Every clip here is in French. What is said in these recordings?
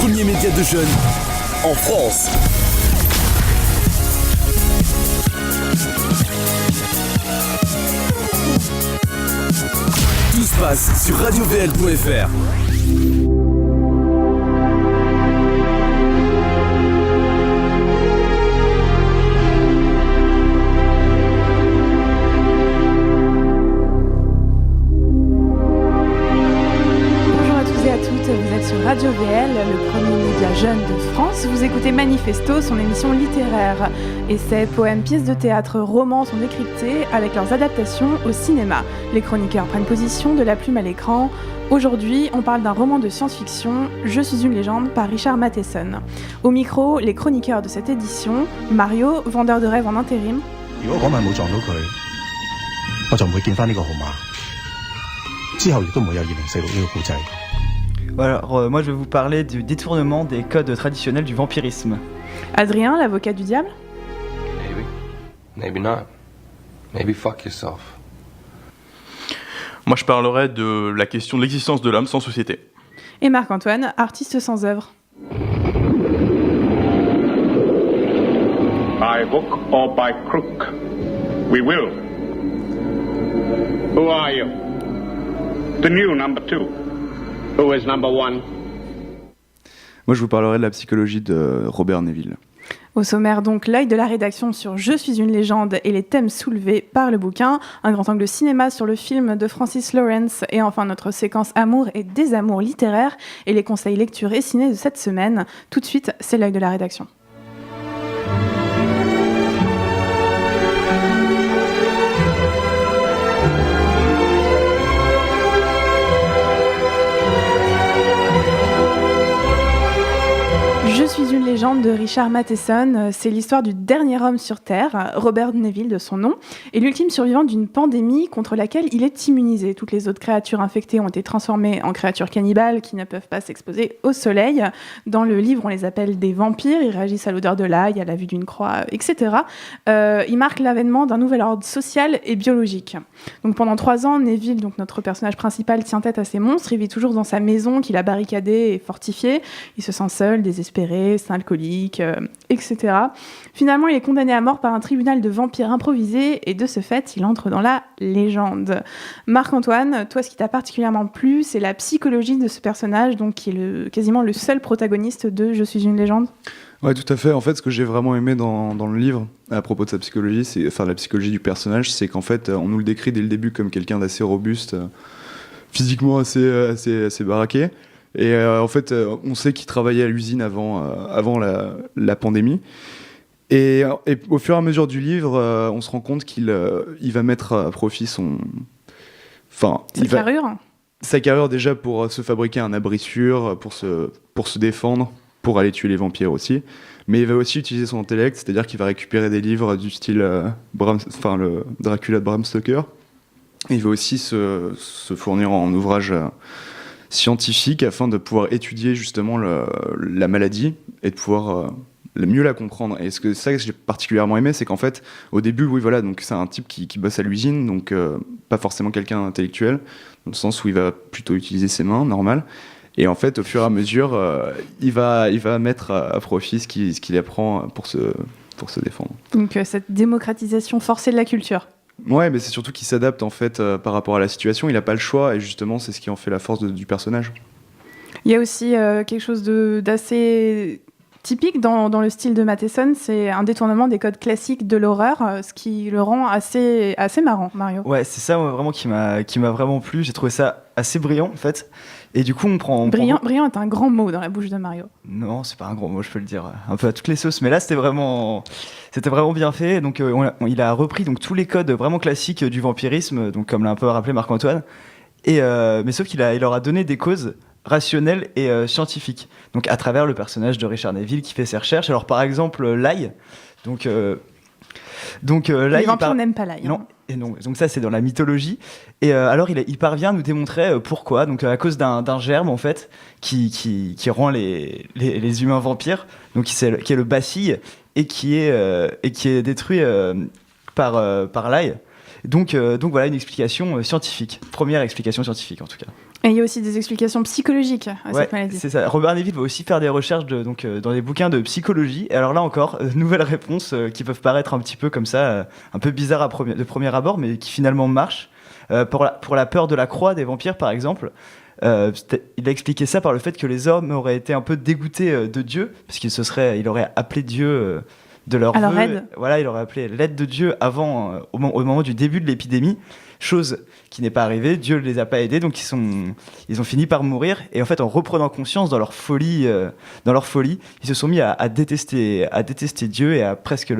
premier média de jeunes en France. Tout se passe sur radiovl.fr. Vous êtes sur Radio VL, le premier média jeune de France. Vous écoutez Manifesto, son émission littéraire. Essais, poèmes, pièces de théâtre, romans sont décryptés avec leurs adaptations au cinéma. Les chroniqueurs prennent position de la plume à l'écran. Aujourd'hui, on parle d'un roman de science-fiction, Je suis une légende, par Richard Matheson. Au micro, les chroniqueurs de cette édition, Mario, vendeur de rêves en intérim. Alors, moi je vais vous parler du détournement des codes traditionnels du vampirisme. Adrien, l'avocat du diable. Maybe. Maybe not. Maybe fuck yourself. Moi je parlerai de la question de l'existence de l'homme sans société. Et Marc-Antoine, artiste sans œuvre. By hook or by crook, we will. Who are you? The new number 2. Who is number 1? Moi je vous parlerai de la psychologie de Robert Neville. Au sommaire donc, l'œil de la rédaction sur Je suis une légende et les thèmes soulevés par le bouquin, un grand angle cinéma sur le film de Francis Lawrence et enfin notre séquence amour et désamour littéraire et les conseils lecture et ciné de cette semaine. Tout de suite, c'est l'œil de la rédaction. Je suis une légende de Richard Matheson. C'est l'histoire du dernier homme sur Terre, Robert Neville de son nom, et l'ultime survivant d'une pandémie contre laquelle il est immunisé. Toutes les autres créatures infectées ont été transformées en créatures cannibales qui ne peuvent pas s'exposer au soleil. Dans le livre, on les appelle des vampires. Ils réagissent à l'odeur de l'ail, à la vue d'une croix, etc. Ils marquent l'avènement d'un nouvel ordre social et biologique. Donc pendant 3 ans, Neville, donc notre personnage principal, tient tête à ces monstres. Il vit toujours dans sa maison qu'il a barricadée et fortifiée. Il se sent seul, désespéré, c'est alcoolique, etc. Finalement, il est condamné à mort par un tribunal de vampires improvisé et de ce fait, il entre dans la légende. Marc-Antoine, toi, ce qui t'a particulièrement plu, c'est la psychologie de ce personnage, donc qui est quasiment le seul protagoniste de Je suis une légende. Ouais, tout à fait. En fait, ce que j'ai vraiment aimé dans le livre, à propos de sa psychologie, la psychologie du personnage, c'est qu'en fait, on nous le décrit dès le début comme quelqu'un d'assez robuste, physiquement assez baraqué. Et en fait, on sait qu'il travaillait à l'usine avant la pandémie. Et au fur et à mesure du livre, on se rend compte qu'il va mettre à profit sa carrure déjà pour se fabriquer un abri sûr, pour se défendre, pour aller tuer les vampires aussi. Mais il va aussi utiliser son intellect, c'est-à-dire qu'il va récupérer des livres du style le Dracula de Bram Stoker. Et il va aussi se fournir en ouvrages scientifique afin de pouvoir étudier justement la maladie et de pouvoir mieux la comprendre. Et ça que j'ai particulièrement aimé, c'est qu'en fait, au début, oui, voilà, donc c'est un type qui bosse à l'usine, donc pas forcément quelqu'un d'intellectuel, dans le sens où il va plutôt utiliser ses mains, normal. Et en fait, au fur et à mesure, il va mettre à profit ce qu'il apprend pour se défendre. Donc cette démocratisation forcée de la culture. Ouais, mais c'est surtout qu'il s'adapte en fait par rapport à la situation. Il n'a pas le choix et justement, c'est ce qui en fait la force du personnage. Il y a aussi quelque chose d'assez typique dans le style de Matheson, c'est un détournement des codes classiques de l'horreur, ce qui le rend assez marrant, Mario. Ouais, c'est ça vraiment qui m'a vraiment plu. J'ai trouvé ça assez brillant en fait. Et du coup, brillant est un grand mot dans la bouche de Mario. Non, c'est pas un grand mot, je peux le dire un peu à toutes les sauces. Mais là, c'était vraiment bien fait. Donc, il a repris donc tous les codes vraiment classiques du vampirisme, donc comme l'a un peu rappelé Marc-Antoine. Mais sauf qu'il leur a donné des causes rationnelles et scientifiques. Donc, à travers le personnage de Richard Neville qui fait ses recherches. Alors, par exemple, l'ail. Donc l'ail. Les vampires n'aiment pas l'ail. Non. Et donc ça c'est dans la mythologie et alors il parvient à nous démontrer pourquoi, donc à cause d'un germe en fait qui rend les humains vampires, donc qui est le bacille et qui est détruit par l'ail. Donc voilà une explication scientifique, première explication scientifique en tout cas. Et il y a aussi des explications psychologiques à cette maladie. C'est ça. Robert Neville va aussi faire des recherches dans des bouquins de psychologie. Et alors là encore, nouvelles réponses qui peuvent paraître un petit peu comme ça, un peu bizarres de premier abord, mais qui finalement marchent. Pour la peur de la croix des vampires, par exemple, il a expliqué ça par le fait que les hommes auraient été un peu dégoûtés de Dieu, parce qu'il aurait appelé Dieu de leur leur vœu. aide. Voilà, il aurait appelé l'aide de Dieu avant, au moment du début de l'épidémie, chose qui n'est pas arrivée. Dieu ne les a pas aidés, donc ils ont fini par mourir. Et en fait, en reprenant conscience dans leur folie, ils se sont mis à détester Dieu et à presque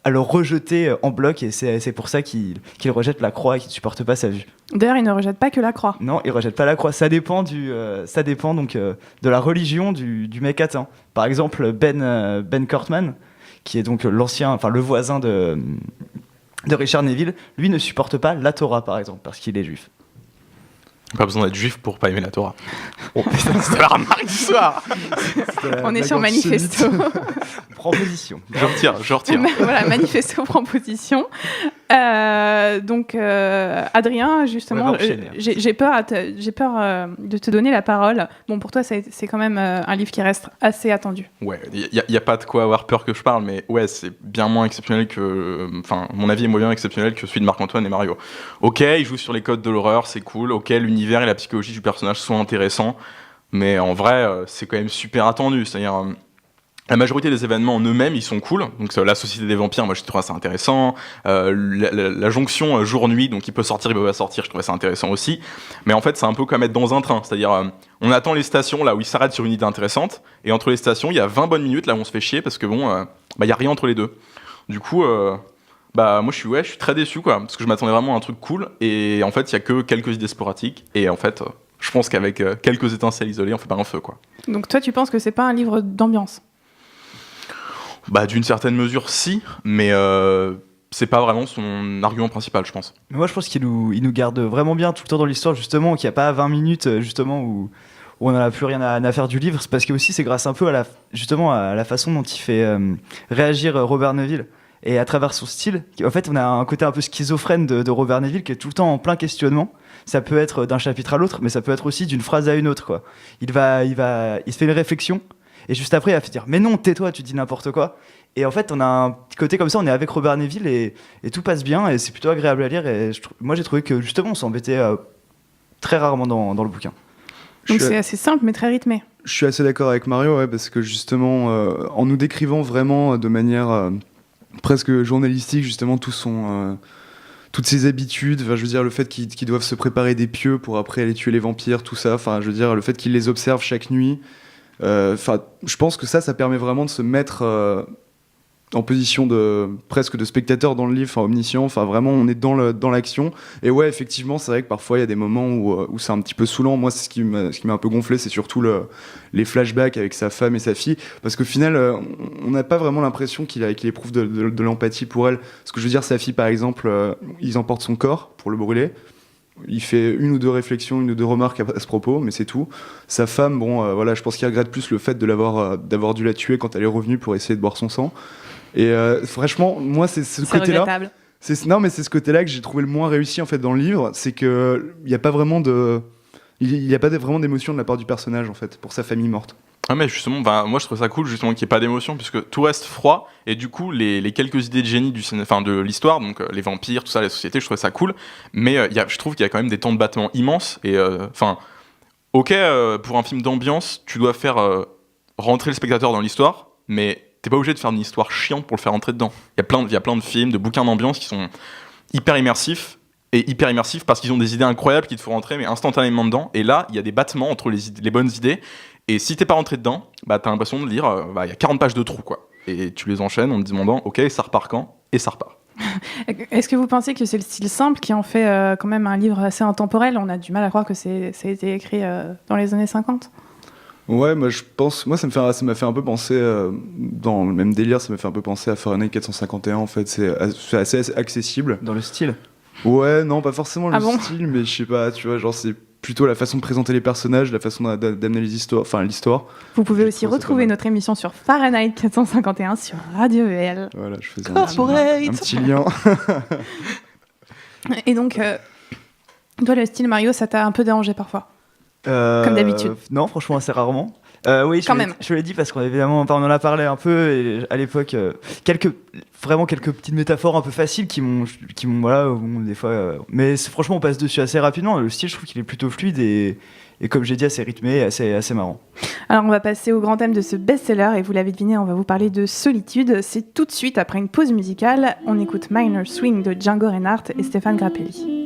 à le rejeter en bloc, et c'est pour ça qu'il rejette la croix et qu'il ne supporte pas sa vue. D'ailleurs, il ne rejette pas que la croix. Non, il rejette pas la croix. Ça dépend donc de la religion du mec atteint. Par exemple, Ben Cortman, qui est donc le voisin de Richard Neville, lui ne supporte pas la Torah, par exemple, parce qu'il est juif. Pas besoin d'être juif pour pas aimer la Torah. Oh putain, c'était la remarque du soir. On est sur Manifesto. Prends position. Je retire. Voilà, Manifesto prend position. Donc, Adrien, justement, j'ai peur de te donner la parole. Bon, pour toi, c'est quand même un livre qui reste assez attendu. Ouais, il y a pas de quoi avoir peur que je parle, mais ouais, c'est bien moins exceptionnel que... Enfin, mon avis est moins bien exceptionnel que celui de Marc-Antoine et Mario. Ok, il joue sur les codes de l'horreur, c'est cool. Ok, l'univers et la psychologie du personnage sont intéressants, mais en vrai, c'est quand même super attendu. C'est-à-dire... La majorité des événements en eux-mêmes, ils sont cool. Donc la Société des vampires, moi je trouve ça intéressant. La jonction jour-nuit, donc il peut sortir, il peut pas sortir, je trouvais ça intéressant aussi. Mais en fait, c'est un peu comme être dans un train. C'est-à-dire, on attend les stations là où il s'arrête sur une idée intéressante, et entre les stations, il y a 20 bonnes minutes là où on se fait chier parce que il y a rien entre les deux. Du coup, moi je suis très déçu quoi, parce que je m'attendais vraiment à un truc cool, et en fait, il y a que quelques idées sporadiques, et en fait, je pense qu'avec quelques étincelles isolées, on fait pas un feu quoi. Donc toi, tu penses que c'est pas un livre d'ambiance ? D'une certaine mesure, si, mais c'est pas vraiment son argument principal, je pense. Mais moi, je pense qu'il nous garde vraiment bien tout le temps dans l'histoire, justement, qu'il n'y a pas 20 minutes, justement, où on n'en a plus rien à faire du livre. C'est parce que aussi, c'est grâce un peu à la façon dont il fait réagir Robert Neville. Et à travers son style, en fait, on a un côté un peu schizophrène de Robert Neville qui est tout le temps en plein questionnement. Ça peut être d'un chapitre à l'autre, mais ça peut être aussi d'une phrase à une autre, quoi. Il se fait une réflexion. Et juste après, il va se dire « Mais non, tais-toi, tu dis n'importe quoi !» Et en fait, on a un petit côté comme ça, on est avec Robert Neville et tout passe bien, et c'est plutôt agréable à lire. Et moi, j'ai trouvé que justement, on s'embêtait très rarement dans le bouquin. Donc c'est assez simple, mais très rythmé. Je suis assez d'accord avec Mario, ouais, parce que justement, en nous décrivant vraiment de manière presque journalistique, justement, toutes ses habitudes, je veux dire, le fait qu'ils doivent se préparer des pieux pour après aller tuer les vampires, tout ça, je veux dire, le fait qu'ils les observent chaque nuit... je pense que ça permet vraiment de se mettre en position presque de spectateur dans le livre, omniscient, vraiment on est dans l'action, et ouais, effectivement, c'est vrai que parfois il y a des moments où c'est un petit peu saoulant. Moi, ce qui m'a un peu gonflé, c'est surtout les flashbacks avec sa femme et sa fille, parce qu'au final on n'a pas vraiment l'impression qu'il éprouve de l'empathie pour elle. Ce que je veux dire, sa fille par exemple, ils emportent son corps pour le brûler. Il fait une ou deux réflexions, une ou deux remarques à ce propos, mais c'est tout. Sa femme, je pense qu'il regrette plus le fait d'avoir dû la tuer quand elle est revenue pour essayer de boire son sang. Et franchement, moi, c'est ce côté-là. Regrettable. C'est ce côté-là que j'ai trouvé le moins réussi en fait dans le livre, c'est que il n'y a pas vraiment vraiment d'émotion de la part du personnage en fait pour sa famille morte. Ah mais justement, moi je trouve ça cool justement qu'il n'y ait pas d'émotion, puisque tout reste froid, et du coup les quelques idées de génie de l'histoire, donc les vampires, tout ça, la société, je trouvais ça cool, mais je trouve qu'il y a quand même des temps de battement immenses, et pour un film d'ambiance, tu dois faire rentrer le spectateur dans l'histoire, mais t'es pas obligé de faire une histoire chiante pour le faire rentrer dedans. Il y a plein de films, de bouquins d'ambiance qui sont hyper immersifs parce qu'ils ont des idées incroyables qui te font rentrer mais instantanément dedans, et là il y a des battements entre les bonnes idées. Et si t'es pas rentré dedans, t'as l'impression de lire, y a 40 pages de trous, quoi. Et tu les enchaînes en te demandant, ok, ça repart quand ? Et ça repart. Est-ce que vous pensez que c'est le style simple qui en fait quand même un livre assez intemporel ? On a du mal à croire que ça a été écrit dans les années 50 ? Ouais, ça m'a fait un peu penser, dans le même délire, ça m'a fait un peu penser à Fahrenheit 451, en fait. C'est assez accessible. Dans le style ? Ouais, non, pas forcément le bon style, mais je sais pas, tu vois, c'est plutôt la façon de présenter les personnages, la façon d'amener l'histoire. Vous pouvez aussi retrouver notre émission sur Fahrenheit 451 sur Radio VL. Voilà, je faisais un petit lien. Et donc, Toi, le style Mario, ça t'a un peu dérangé parfois? Comme d'habitude. Non, franchement, assez rarement. Oui, Quand même. Je l'ai dit parce qu'on évidemment, on en a parlé un peu et à l'époque, quelques petites métaphores un peu faciles qui m'ont voilà, des fois. Mais franchement, on passe dessus assez rapidement. Le style, je trouve qu'il est plutôt fluide et comme j'ai dit, assez rythmé, assez marrant. Alors, on va passer au grand thème de ce best-seller et vous l'avez deviné, on va vous parler de solitude. C'est tout de suite après une pause musicale. On écoute Minor Swing de Django Reinhardt et Stéphane Grappelli.